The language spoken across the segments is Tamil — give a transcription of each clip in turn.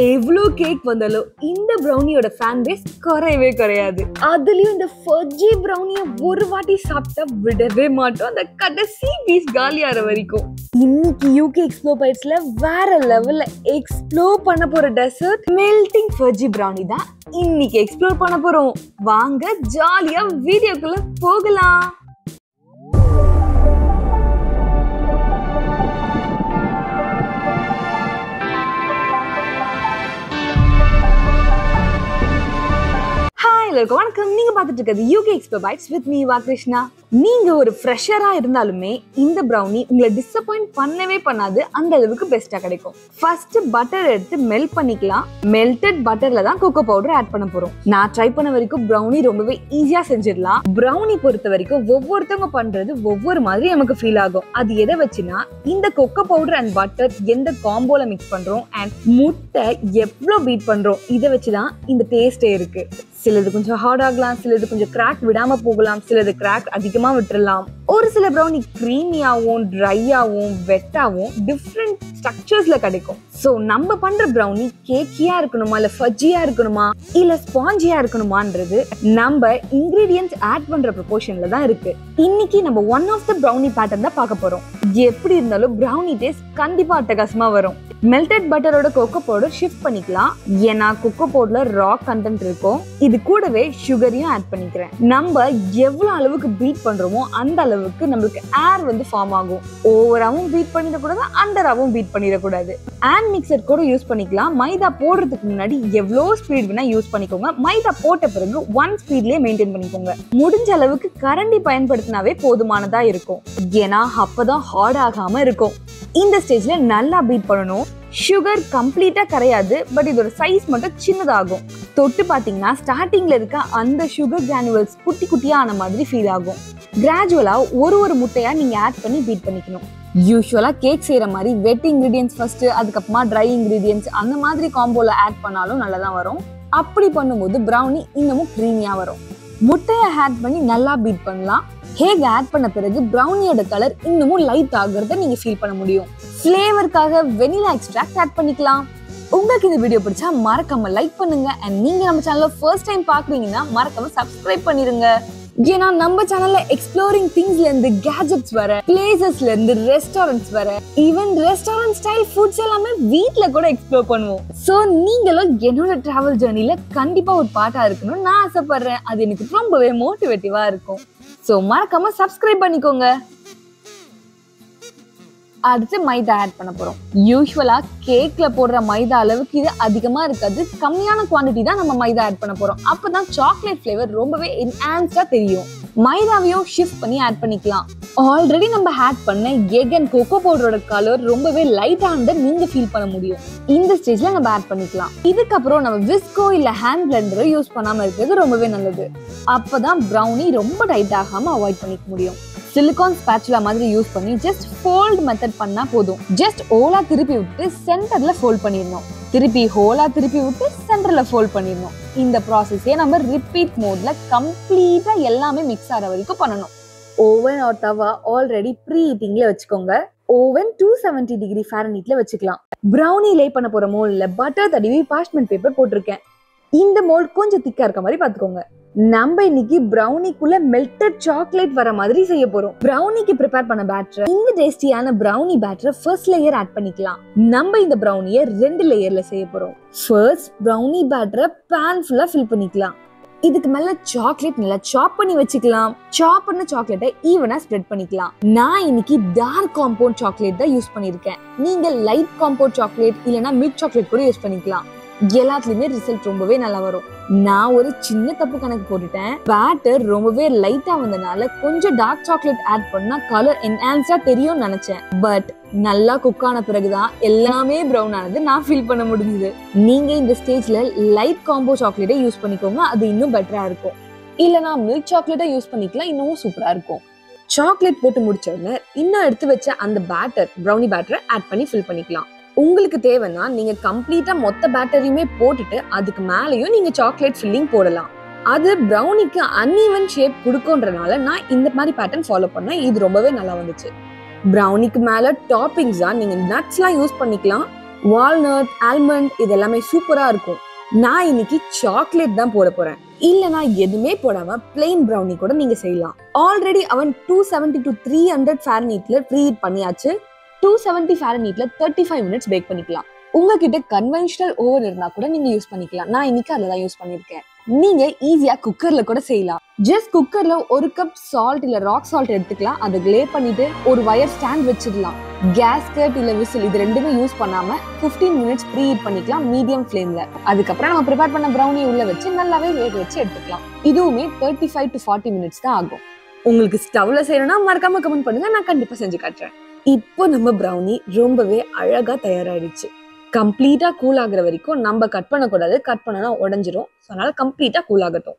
எவ்வளோ கேக் வந்தாலும் இந்த ப்ரௌனியோட ஃபேன் பேஸ் குறையவே குறையாது. அதுலயும் இந்த ஃபஜ்ஜி ப்ரௌனியை ஒரு வாட்டி சாப்பிட்டா விடவே மாட்டோம், அந்த கடைசி பீஸ் காலியாகிற வரைக்கும். இன்னைக்கு யூகே எக்ஸ்ப்ளோர் பைட்ஸ்ல வேற லெவல்ல எக்ஸ்ப்ளோர் பண்ண போற டெசர்ட் மெல்டிங் ஃபஜ்ஜி ப்ரௌனி தான் இன்னைக்கு எக்ஸ்ப்ளோர் பண்ண போறோம். வாங்க ஜாலியா வீடியோக்குள்ள போகலாம். வணக்கம், நீங்க பார்த்துட்டு இருக்கிறது UK explore bites with me Krishna. நீங்க ஒரு ஃப்ரெஷரா இருந்தாலுமே இந்த ப்ரௌனி உங்களை டிசப்பாயிண்ட் பண்ணவே பண்ணாது, அந்த அளவுக்கு பெஸ்டா கிடைக்கும். ஃபர்ஸ்ட் பட்டர் எடுத்து மெல்ட் பண்ணிக்கலாம். மெல்டட் பட்டர்ல தான் கோகோ பவுடர் ஆட் பண்ண போறோம். நான் ட்ரை பண்ண வரைக்கும் ப்ரௌனி ரொம்பவே ஈஸியா செஞ்சிடலாம். ப்ரௌனி பொறுத்த வரைக்கும் ஒவ்வொருத்தவங்க பண்றது ஒவ்வொரு மாதிரி நமக்கு ஃபீல் ஆகும். அது எதை வச்சுன்னா இந்த கோகோ பவுடர் அண்ட் பட்டர் எந்த காம்போல மிக்ஸ் பண்றோம் அண்ட் முட்டை எவ்வளவு பீட் பண்றோம், இதை வச்சுதான் இந்த டேஸ்டே இருக்கு. சிலது கொஞ்சம் ஹார்ட் ஆகலாம், சிலது கொஞ்சம் கிராக் விடாம போகலாம், சிலது கிராக் அதிகமா விட்டுறலாம். ஒரு சில ப்ரௌனி கிரீமியாவும் ட்ரையாவும் வெட்டாவும் டிஃப்ரெண்ட் ஸ்ட்ரக்சர்ஸ்ல கிடைக்கும். சோ நம்ம பண்ற ப்ரௌனி கேக்கியா இருக்கணுமா இல்ல ஃபஜ்ஜியா இருக்கணுமா இல்ல ஸ்பாஞ்சியா இருக்கணுமான்றது நம்ம இன்கிரீடியன்ட்ஸ் ஆட் பண்ற ப்ரொபோர்ஷன்ல தான் இருக்கு. இன்னைக்கு நம்ம one of the brownie pattern தான் பார்க்க போறோம். எப்படி இருந்தாலும் ப்ரௌனி டேஸ்ட் கண்டிப்பா அட்டகாசமா வரும். மெல்டட் பட்டரோட கோகோ பவுடர் ஷிஃப்ட் பண்ணிக்கலாம், ஏன்னா கோகோ பவுடர்ல ரா கண்டென்ட் இருக்கும். இது கூடவே சுகரையும் ஆட் பண்ணிக்கிறேன். நம்ம எவ்வளவு அளவுக்கு பீட் பண்றோமோ அந்த அளவுக்கு நம்மளுக்கு ஏர் ஃபார்ம் ஆகும். ஓவராவும் பீட் பண்ணிடக்கூடாது, அண்டராவும் பீட் பண்ணிடக்கூடாது. ஹேண்ட் மிக்சர் கூட யூஸ் பண்ணிக்கலாம். மைதா போடுறதுக்கு முன்னாடி எவ்வளோ ஸ்பீட் வேணா யூஸ் பண்ணிக்கோங்க. மைதா போட்ட பிறகு 1 ஸ்பீட்லயே மெயின்டைன் பண்ணிக்கோங்க. முடிஞ்ச அளவுக்கு கரண்டி பயன்படுத்தினாவே போதுமானதா இருக்கும், ஏன்னா அப்பதான் ஹார்ட் ஆகாம இருக்கும். இந்த ஸ்டேஜ்ல நல்லா பீட் பண்ணணும். சுகர் கம்ப்ளீட்டா கரையாது, பட் இதோட சைஸ் மட்டும் சின்னதாகும். தொட்டு பாத்தீங்கன்னா ஸ்டார்டிங்ல இருக்க அந்த சுகர் கிரானுவல்ஸ் குட்டி குட்டியா ஆன மாதிரி ஃபீல் ஆகும். கிராஜுவலா ஒரு முட்டையா நீங்க ஆட் பண்ணி பீட் பண்ணிக்கணும். யூஸ்வலா கேக் செய்யற மாதிரி வெட் இன்கிரீடியன்ஸ் ஃபர்ஸ்ட், அதுக்கப்புறமா ட்ரை இன்கிரீடியன்ஸ் அந்த மாதிரி காம்போல ஆட் பண்ணாலும் நல்லதான் வரும். அப்படி பண்ணும்போது ப்ரௌனி இன்னமும் கிரீமியா வரும். முட்டையை ஆட் பண்ணி நல்லா பீட் பண்ணலாம். ஹேக் ஆட் பண்ண பிறகு ப்ரௌனியோட கலர் இன்னமும் லைட் ஆகுறத நீங்க ஃபீல் பண்ண முடியும். ஃப்ளேவருக்காக வெனிலா எக்ஸ்ட்ராக்ட் ஆட் பண்ணிக்கலாம். உங்களுக்கு இந்த வீடியோ பிடிச்சா மறக்காம லைக் பண்ணுங்க. அண்ட் நீங்க நம்ம சேனலை ஃபர்ஸ்ட் டைம் பாக்குறீங்கன்னா மறக்காம சப்ஸ்கிரைப் பண்ணிருங்க. ஏன்னா நம்ம சேனல்ல எக்ஸ்ப்ளோரிங் திங்ஸ்ல இருந்து கேஜெட்ஸ் வர, பிளேசஸ்ல இருந்து ரெஸ்டாரண்ட்ஸ் வர, ஈவன் ரெஸ்டாரண்ட் ஸ்டைல் ஃபுட்ஸ் எல்லாமே வீட்ல கூட எக்ஸ்ப்ளோர் பண்ணுவோம். சோ நீங்களும் என்னோட டிராவல் ஜர்னில கண்டிப்பா ஒரு பார்ட்டா இருக்கணும்னு நான் ஆசைப்படுறேன். அது எனக்கு ரொம்பவே மோட்டிவேட்டிவா இருக்கும். சோ மறக்காம சப்ஸ்கிரைப் பண்ணிக்கோங்க. அடுத்து மைதா ஆட் பண்ண போறோம். யூஸ்வலா கேக்ல போடுற மைதா அளவுக்கு இது அதிகமா இருக்காது, கம்மியான குவாண்டிட்டி தான் நம்ம மைதா ஆட் பண்ண போறோம். அப்பதான் சாக்லேட் ஃபிளேவர் ரொம்பவே என்ஹான்ஸ்டா தெரியும். மைதாவையும் ஷிஃப்ட் பண்ணி ஆட் பண்ணிக்கலாம். ஆல்ரெடி நம்ம ஆட் பண்ண எக் அண்ட் கோகோ பவுடரோட கலர் ரொம்பவே லைட் ஆனதை நீங்க ஃபீல் பண்ண முடியும். இந்த ஸ்டேஜ்ல நம்ம ஆட் பண்ணிக்கலாம். இதுக்கப்புறம் நம்ம விஸ்கோ இல்ல ஹேண்ட் பிளெண்டரோ யூஸ் பண்ணாம இருக்கிறது ரொம்பவே நல்லது. அப்பதான் ப்ரௌனி ரொம்ப டைட் ஆகாம அவாய்ட் பண்ணிக்க முடியும். சிலிகான் ஸ்பேச்சுலா மாதிரி யூஸ் பண்ணி ஜஸ்ட் ஃபோல்ட் மெத்தட் பண்ணா போதும். ஜஸ்ட் ஹோலா திருப்பி விட்டு சென்டர்ல ஃபோல்ட் பண்ணிடணும். திருப்பி ஹோலா திருப்பி விட்டு சென்டர்ல ஃபோல்ட் பண்ணிடணும். இந்த ப்ராசஸே நம்ம ரிப்பீட் மோட்ல கம்ப்ளீட்டா எல்லாமே மிக்ஸ் ஆகிற வரைக்கும் பண்ணணும். ஓவன் ஆர் தவா ஆல்ரெடி ப்ரீ ஹீட்டிங்ல வச்சுக்கோங்க. ஓவன் 270 டிகிரி ஃபாரன்ஹீட்ல வச்சுக்கலாம். ப்ரௌனி லே பண்ண போற மோல்ட்ல பட்டர் தடவி பார்ச்மெண்ட் பேப்பர் போட்டிருக்கேன். இந்த மோல்ட் கொஞ்சம் திக்கா இருக்க மாதிரி பாத்துக்கோங்க. நம்ம இன்னைக்கு ப்ரௌனிக்குள்ள மெல்டட் சாக்லேட் வர மாதிரி செய்ய போறோம். ப்ரௌனிக்கு ப்ரிப்பேர் பண்ண பேட்டர், இந்த டேஸ்டியான ப்ரௌனி பேட்டரை ஃபர்ஸ்ட் லேயர் ஆட் பண்ணிக்கலாம். நம்ம இந்த ப்ரௌனியை 2 லேயர்ல செய்ய போறோம். ஃபர்ஸ்ட் ப்ரௌனி பேட்டரை பேன் ஃபுல்லா ஃபில் பண்ணிக்கலாம். இதுக்கு மேல சாக்லேட் நல்லா சாப் பண்ணி வச்சுக்கலாம். சாப் பண்ண சாக்லேட்டை ஈவனா ஸ்ப்ரெட் பண்ணிக்கலாம். நான் இன்னைக்கு டார்க் காம்பவுண்ட் சாக்லேட் தான் யூஸ் பண்ணிருக்கேன். நீங்க லைட் காம்பவுண்ட் சாக்லேட் இல்லனா மில்க் சாக்லேட் கூட யூஸ் பண்ணிக்கலாம். எல்லாத்துலயுமே ரிசல்ட் ரொம்பவே நல்லா வரும். நான் ஒரு சின்ன தப்பு கணக்கு போட்டுட்டேன். பேட்டர் ரொம்பவே லைட்டா வந்தனால கொஞ்சம் டார்க் சாக்லேட் ஆட் பண்ணா கலர் என்ஹான்ஸா தெரியும்னு நினைச்சேன். பட் நல்லா குக் ஆன பிறகுதான் எல்லாமே ப்ரௌன் ஆனது நான் ஃபீல் பண்ண முடிஞ்சது. நீங்க இந்த ஸ்டேஜ்ல லைட் காம்போ சாக்லேட்டை யூஸ் பண்ணிக்கோங்க, அது இன்னும் பெட்டரா இருக்கும். இல்லனா மில்க் சாக்லேட்டை யூஸ் பண்ணிக்கலாம், இன்னும் சூப்பரா இருக்கும். சாக்லேட் போட்டு முடிச்ச உடனே இன்னும் எடுத்து வச்ச அந்த பேட்டர், ப்ரௌனி பேட்டரை ஆட் பண்ணி ஃபில் பண்ணிக்கலாம். உங்களுக்கு தேவைன்னா நீங்க கம்ப்ளீட்டா மொத்த பேட்டரியுமே போட்டுட்டு அதுக்கு மேலேயும் நீங்க சாக்லேட் ஃபில்லிங் போடலாம். அது ப்ரௌனிக்கு அன்ஈவன் ஷேப் கொடுக்கும்ன்றனால நான் இந்த மாதிரி பேட்டர்ன் ஃபாலோ பண்ணேன். இது ரொம்பவே நல்லா வந்துச்சு. ப்ரௌனிக்கு மேல டாப்பிங்ஸா நீங்க நட்ஸ்லாம் யூஸ் பண்ணிக்கலாம். வால்நட், ஆல்மண்ட் இது எல்லாமே சூப்பரா இருக்கும். நான் இன்னைக்கு சாக்லேட் தான் போட போறேன். இல்லனா எதுவுமே போடாம பிளெயின் ப்ரௌனி கூட நீங்க செய்யலாம். ஆல்ரெடி அவன் 270 to 300 ஃபாரன்ஹீட்ல ப்ரீஹீட் பண்ணியாச்சு. 270 ஃபாரன்ஹீட்ல 35 மினிட்ஸ் பேக் பண்ணிக்கலாம். உங்ககிட்ட கன்வென்ஷனல் ஓவன் இருந்தா கூட நீங்க யூஸ் பண்ணிக்கலாம். நான் இன்னைக்கு அதில் தான் யூஸ் பண்ணிருக்கேன். நீங்க ஈஸியா குக்கர்ல கூட செய்யலாம். ஜஸ்ட் குக்கர்ல 1 கப் சால்ட் இல்ல ராக் சால்ட் எடுத்துக்கலாம். அதை க்ளே பண்ணிட்டு ஒரு வயர் ஸ்டாண்ட் வச்சிடலாம். கேஸ்கட் இல்ல விசில் இது ரெண்டுமே யூஸ் பண்ணாம 15 மினிட்ஸ் ப்ரீஹீட் பண்ணிக்கலாம் மீடியம் ஃப்ளேம்ல. அதுக்கப்புறம் நம்ம ப்ரிப்பேர் பண்ண ப்ரௌனி உள்ள வச்சு நல்லாவே வேக வச்சு எடுத்துக்கலாம். இதுவுமே 35 to 40 மினிட்ஸ் தான் ஆகும். உங்களுக்கு ஸ்டவ்ல செய்யணும்னா மறக்காம கமெண்ட் பண்ணுங்க, நான் கண்டிப்பா செஞ்சு காட்டுறேன். இப்போ நம்ம ப்ரௌனி ரொம்பவே அழகா தயாராயிடுச்சு. கம்ப்ளீட்டா கூல் ஆகுற வரைக்கும் நம்ம கட் பண்ணக்கூடாது, கட் பண்ணனா உடஞ்சிரும். அதனால கம்ப்ளீட்டா கூல் ஆகட்டும்.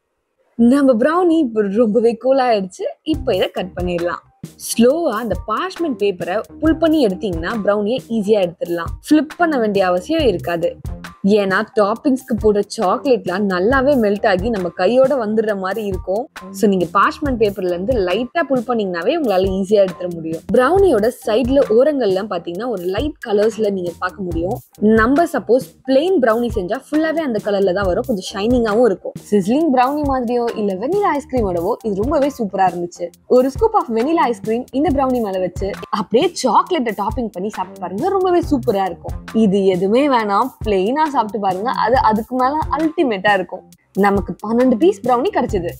நம்ம ப்ரௌனி ரொம்பவே கூல் ஆயிடுச்சு. இப்போ இதை கட் பண்ணிடலாம். ஸ்லோவா அந்த பார்ச்மெண்ட் பேப்பரை புல் பண்ணி எடுத்தீங்கன்னா ப்ரௌனியை ஈஸியா எடுத்துடலாம். ஃபிளிப் பண்ண வேண்டிய அவசியம் இருக்காது. ஏன்னா டாப்பிங்ஸ்க்கு போடுற சாக்லேட்லாம் நல்லாவே மெல்ட் ஆகி நம்ம கையோட வந்துடுற மாதிரி இருக்கும். ஸோ நீங்க பார்ச்மெண்ட் பேப்பர்ல இருந்து லைட்டா புல் பண்ணீங்கன்னாவே உங்களால ஈஸியா எடுத்துட முடியும். ப்ரௌனியோட சைட்ல ஓரங்கள்லாம் பாத்தீங்கன்னா ஒரு லைட் கலர்ஸ்ல நீங்க பார்க்க முடியும். நம்ம சப்போஸ் பிளெயின் ப்ரௌனி செஞ்சா ஃபுல்லாவே அந்த கலர்ல தான் வரும். கொஞ்சம் ஷைனிங்காவும் இருக்கும். சிஸ்லிங் ப்ரௌனி மாதிரியோ இல்ல வெனிலா ஐஸ்கிரீமோடவோ இது ரொம்பவே சூப்பரா இருந்துச்சு. ஒரு ஸ்கூப் ஆஃப் வெனிலா ஐஸ்கிரீம் இந்த ப்ரௌனி மேல வச்சு அப்படியே சாக்லேட்டை டாப்பிங் பண்ணி சாப்பிட்டு பாருங்க, ரொம்பவே சூப்பரா இருக்கும். இது எதுவுமே வேணாம், பிளெயினா சாப்பிட்டு பாருங்க, அது அதுக்கு மேல அல்டிமேட்டா இருக்கும். நமக்கு 12 பீஸ் ப்ரௌனி கிடைச்சது.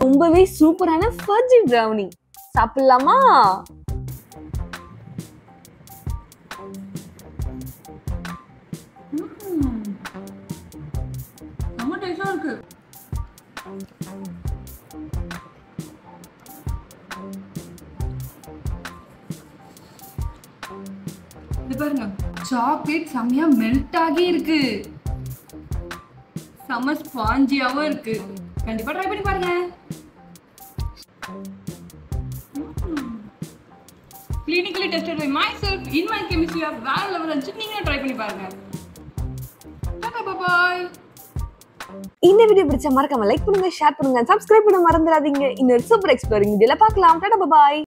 ரொம்பவே சூப்பரான ஃபஜ்ஜி ப்ரௌனி சாப்பிடலாமா? ரொம்ப டேஸ்டா இருக்கு. இது பாருங்க, சாக்லேட் செம்மையா மெல்ட் ஆகி இருக்கு. செம்ம ஸ்பாஞ்சியாவும் இருக்கு. கண்டிப்பா ட்ரை பண்ணி பாருங்க. Clinically tested by myself in my chemistry lab. வேற லெவல் இருந்துச்சு. நீங்களும் ட்ரை பண்ணி பாருங்க. டாடா பாய். இந்த வீடியோ பிடிச்சா மறக்காம லைக் பண்ணுங்க, ஷேர் பண்ணுங்க, சப்ஸ்கிரைப் பண்ண மறந்துடாதீங்க. இன்னொரு சூப்பர் எக்ஸ்ப்ளோரிங் வீடியோல பார்க்கலாம். டாடா பாய்.